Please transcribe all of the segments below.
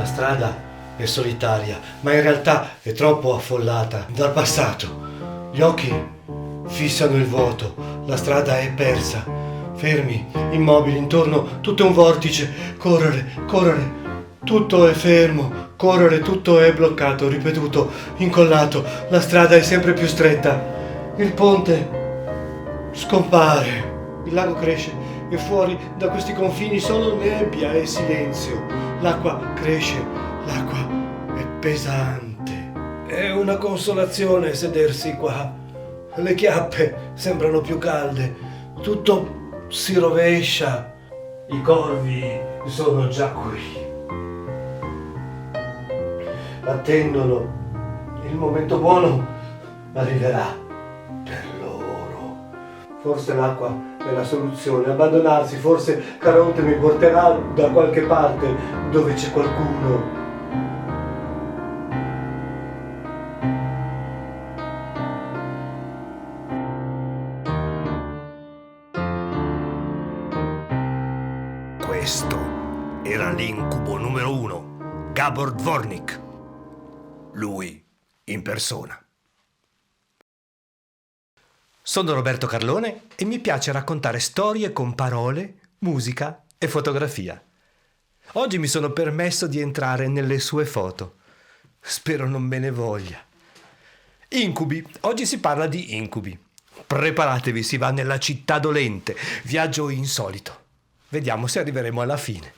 La strada è solitaria, ma in realtà è troppo affollata dal passato. Gli occhi fissano il vuoto, la strada è persa. Fermi, immobili, intorno tutto è un vortice. Correre, correre, tutto è fermo. Correre, tutto è bloccato, ripetuto, incollato. La strada è sempre più stretta. Il ponte scompare. Il lago cresce e fuori da questi confini solo nebbia e silenzio. L'acqua cresce, l'acqua è pesante. È una consolazione sedersi qua. Le chiappe sembrano più calde. Tutto si rovescia. I corvi sono già qui. Attendono. Il momento buono arriverà per loro. Forse l'acqua è la soluzione. Abbandonarsi, forse Caronte mi porterà da qualche parte dove c'è qualcuno. Questo era l'incubo numero 1, Gabor Dvornik. Lui in persona. Sono Roberto Carlone e mi piace raccontare storie con parole, musica e fotografia. Oggi mi sono permesso di entrare nelle sue foto. Spero non me ne voglia. Incubi. Oggi si parla di incubi. Preparatevi, si va nella città dolente. Viaggio insolito. Vediamo se arriveremo alla fine.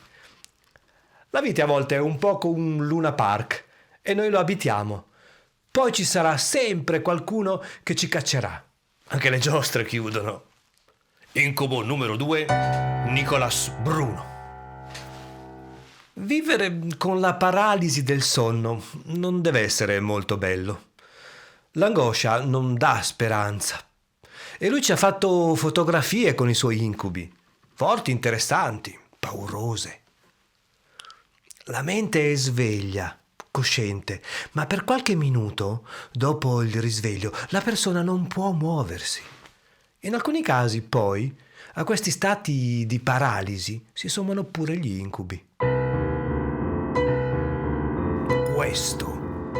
La vita a volte è un po' come un Luna Park e noi lo abitiamo. Poi ci sarà sempre qualcuno che ci caccerà. Anche le giostre chiudono. Incubo numero 2, Nicolas Bruno. Vivere con la paralisi del sonno non deve essere molto bello. L'angoscia non dà speranza. E lui ci ha fatto fotografie con i suoi incubi. Forti, interessanti, paurose. La mente è sveglia, cosciente, ma per qualche minuto, dopo il risveglio, la persona non può muoversi. In alcuni casi, poi, a questi stati di paralisi si sommano pure gli incubi. Questo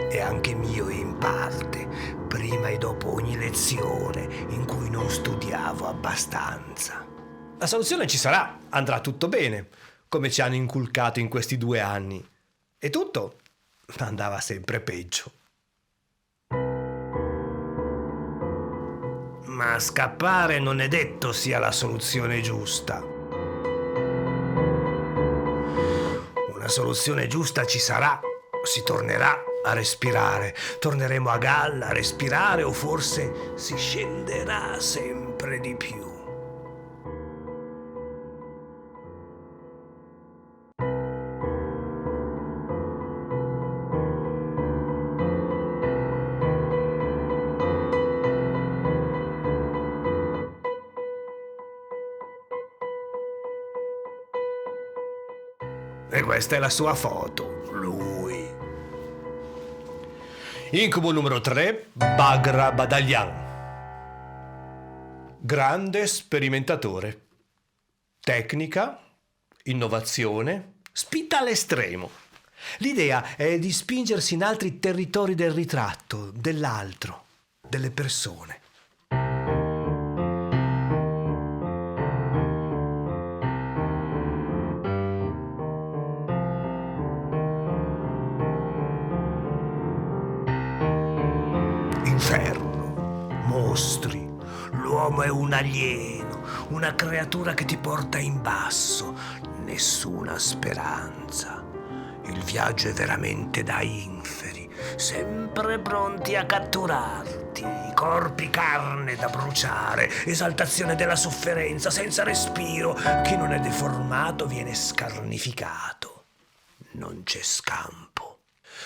è anche mio in parte, prima e dopo ogni lezione in cui non studiavo abbastanza. La soluzione ci sarà, andrà tutto bene, come ci hanno inculcato in questi 2 anni. E tutto andava sempre peggio. Ma scappare non è detto sia la soluzione giusta. Una soluzione giusta ci sarà, si tornerà a respirare, torneremo a galla a respirare o forse si scenderà sempre di più. E questa è la sua foto, lui. Incubo numero 3, Bagra Badalian. Grande sperimentatore. Tecnica, innovazione, spinta all'estremo. L'idea è di spingersi in altri territori del ritratto, dell'altro, delle persone. Inferno, mostri, l'uomo è un alieno, una creatura che ti porta in basso, nessuna speranza. Il viaggio è veramente da inferi, sempre pronti a catturarti, corpi carne da bruciare, esaltazione della sofferenza, senza respiro, chi non è deformato viene scarnificato. Non c'è scampo.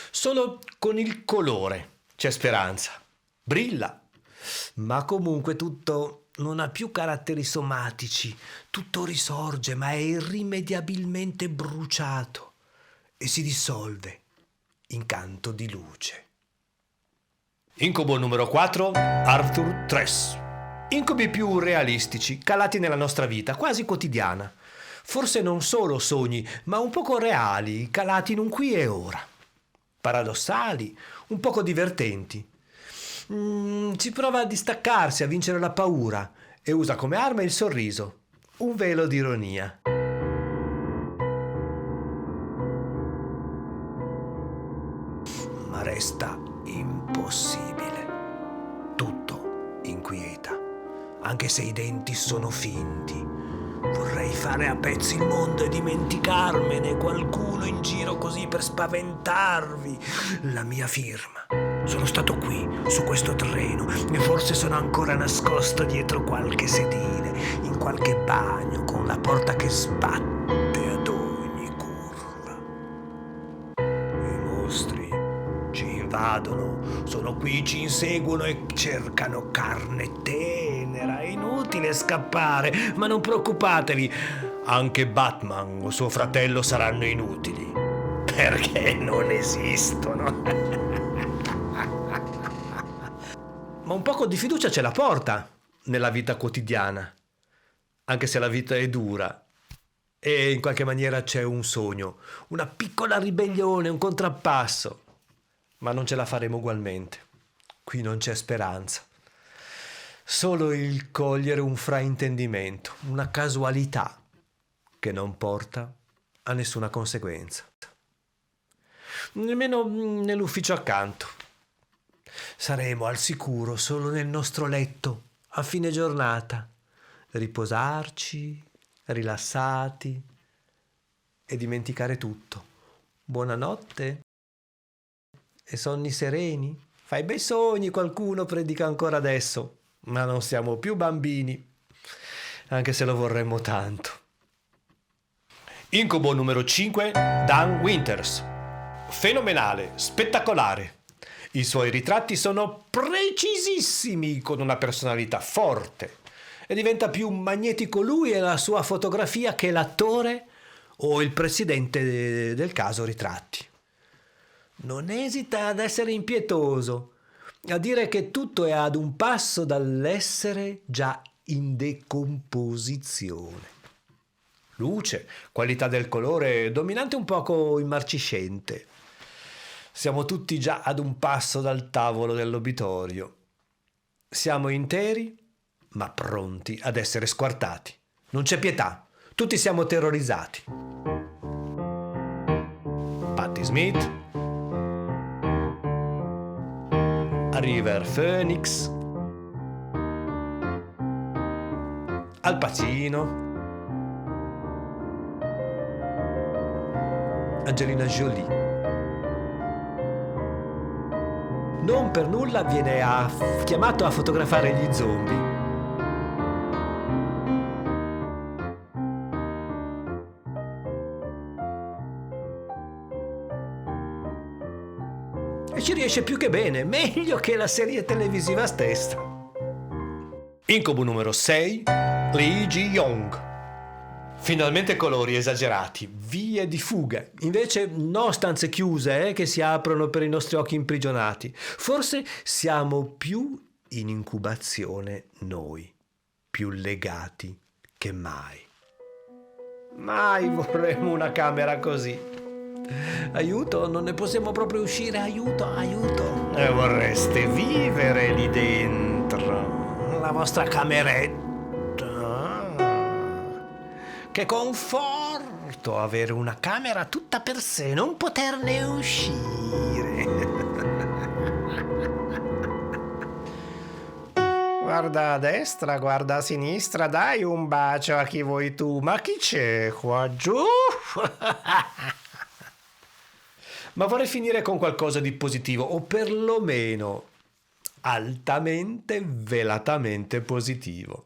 Solo con il colore c'è speranza. Brilla, ma comunque tutto non ha più caratteri somatici, tutto risorge ma è irrimediabilmente bruciato e si dissolve in canto di luce. Incubo numero 4, Arthur Tress. Incubi più realistici, calati nella nostra vita, quasi quotidiana. Forse non solo sogni, ma un poco reali, calati in un qui e ora. Paradossali, un poco divertenti. Ci prova a distaccarsi, a vincere la paura e usa come arma il sorriso, un velo di ironia. Ma resta impossibile. Tutto inquieta, anche se i denti sono finti. Vorrei fare a pezzi il mondo e dimenticarmene qualcuno in giro così per spaventarvi. La mia firma. Sono stato qui, su questo treno, e forse sono ancora nascosto dietro qualche sedile, in qualche bagno, con la porta che sbatte ad ogni curva. I mostri ci invadono, sono qui, ci inseguono e cercano carne tenera. È inutile scappare, ma non preoccupatevi, anche Batman o suo fratello saranno inutili, perché non esistono. Ma un poco di fiducia ce la porta nella vita quotidiana, anche se la vita è dura e in qualche maniera c'è un sogno, una piccola ribellione, un contrappasso, ma non ce la faremo ugualmente. Qui non c'è speranza, solo il cogliere un fraintendimento, una casualità che non porta a nessuna conseguenza, nemmeno nell'ufficio accanto. Saremo al sicuro solo nel nostro letto, a fine giornata, riposarci, rilassati e dimenticare tutto. Buonanotte e sonni sereni. Fai bei sogni, qualcuno predica ancora adesso, ma non siamo più bambini, anche se lo vorremmo tanto. Incubo numero 5, Dan Winters. Fenomenale, spettacolare. I suoi ritratti sono precisissimi, con una personalità forte, e diventa più magnetico lui e la sua fotografia che l'attore o il presidente del caso ritratti. Non esita ad essere impietoso, a dire che tutto è ad un passo dall'essere già in decomposizione. Luce, qualità del colore, dominante un poco immarciscente. Siamo tutti già ad un passo dal tavolo dell'obitorio. Siamo interi, ma pronti ad essere squartati. Non c'è pietà, tutti siamo terrorizzati. Patti Smith, River Phoenix, Al Pacino, Angelina Jolie. Non per nulla viene chiamato a fotografare gli zombie. E ci riesce più che bene, meglio che la serie televisiva stessa. Incubo numero 6, Lee Ji-young. Finalmente colori esagerati, vie di fuga. Invece no stanze chiuse che si aprono per i nostri occhi imprigionati. Forse siamo più in incubazione noi, più legati che mai. Mai vorremmo una camera così. Aiuto, non ne possiamo proprio uscire, aiuto, aiuto. E vorreste vivere lì dentro, la vostra cameretta. Che conforto avere una camera tutta per sé, non poterne uscire. Guarda a destra, guarda a sinistra, dai un bacio a chi vuoi tu. Ma chi c'è qua giù? Ma vorrei finire con qualcosa di positivo, o perlomeno altamente, velatamente positivo.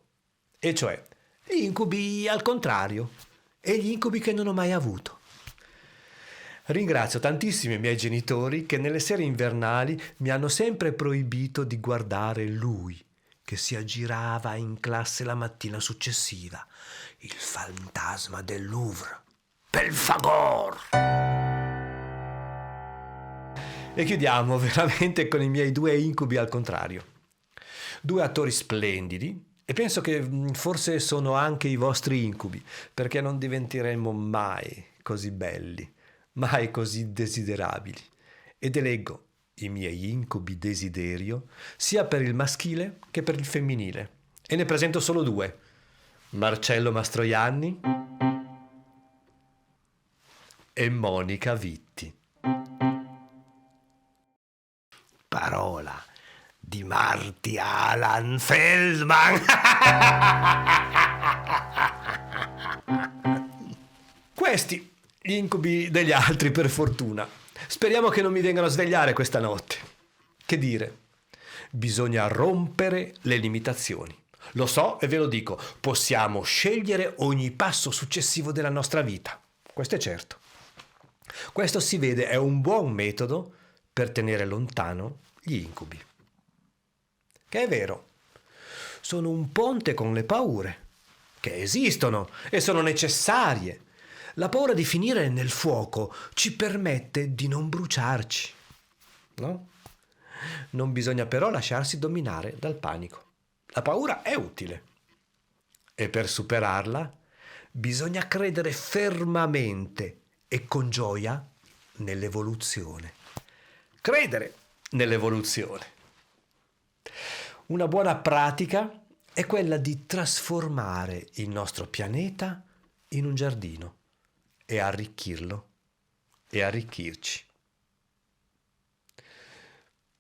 E cioè, gli incubi al contrario, e gli incubi che non ho mai avuto. Ringrazio tantissimo i miei genitori che nelle sere invernali mi hanno sempre proibito di guardare lui, che si aggirava in classe la mattina successiva, il fantasma del Louvre. Belfagor! E chiudiamo veramente con i miei 2 incubi al contrario. 2 attori splendidi, E penso che forse sono anche i vostri incubi, perché non diventeremo mai così belli, mai così desiderabili. Ed eleggo i miei incubi desiderio sia per il maschile che per il femminile. E ne presento solo 2. Marcello Mastroianni e Monica Vitti. Parola di Marty Alan Feldman. Questi gli incubi degli altri, per fortuna. Speriamo che non mi vengano a svegliare questa notte. Che dire? Bisogna rompere le limitazioni. Lo so e ve lo dico, possiamo scegliere ogni passo successivo della nostra vita. Questo è certo. Questo si vede, è un buon metodo per tenere lontano gli incubi. Che è vero, sono un ponte con le paure, che esistono e sono necessarie. La paura di finire nel fuoco ci permette di non bruciarci, no? Non bisogna però lasciarsi dominare dal panico. La paura è utile e per superarla bisogna credere fermamente e con gioia nell'evoluzione. Credere nell'evoluzione. Una buona pratica è quella di trasformare il nostro pianeta in un giardino e arricchirlo e arricchirci.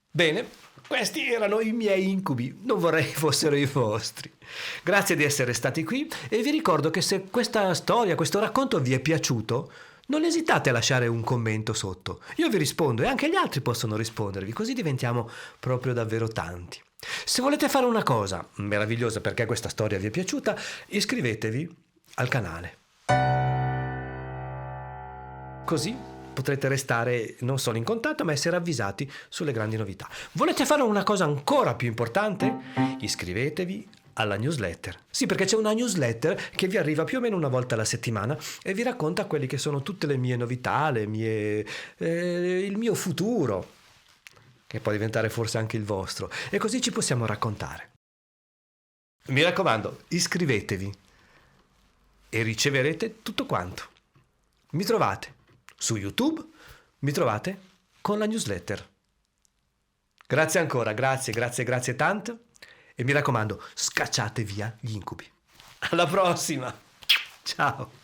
Bene, questi erano i miei incubi, non vorrei fossero i vostri. Grazie di essere stati qui e vi ricordo che se questa storia, questo racconto vi è piaciuto, non esitate a lasciare un commento sotto. Io vi rispondo e anche gli altri possono rispondervi, così diventiamo proprio davvero tanti. Se volete fare una cosa meravigliosa perché questa storia vi è piaciuta, iscrivetevi al canale. Così potrete restare non solo in contatto, ma essere avvisati sulle grandi novità. Volete fare una cosa ancora più importante? Iscrivetevi alla newsletter. Sì, perché c'è una newsletter che vi arriva più o meno una volta alla settimana e vi racconta quelli che sono tutte le mie novità, il mio futuro, che può diventare forse anche il vostro. E così ci possiamo raccontare. Mi raccomando, iscrivetevi e riceverete tutto quanto. Mi trovate su YouTube, mi trovate con la newsletter. Grazie ancora, grazie tanto e mi raccomando, scacciate via gli incubi. Alla prossima! Ciao!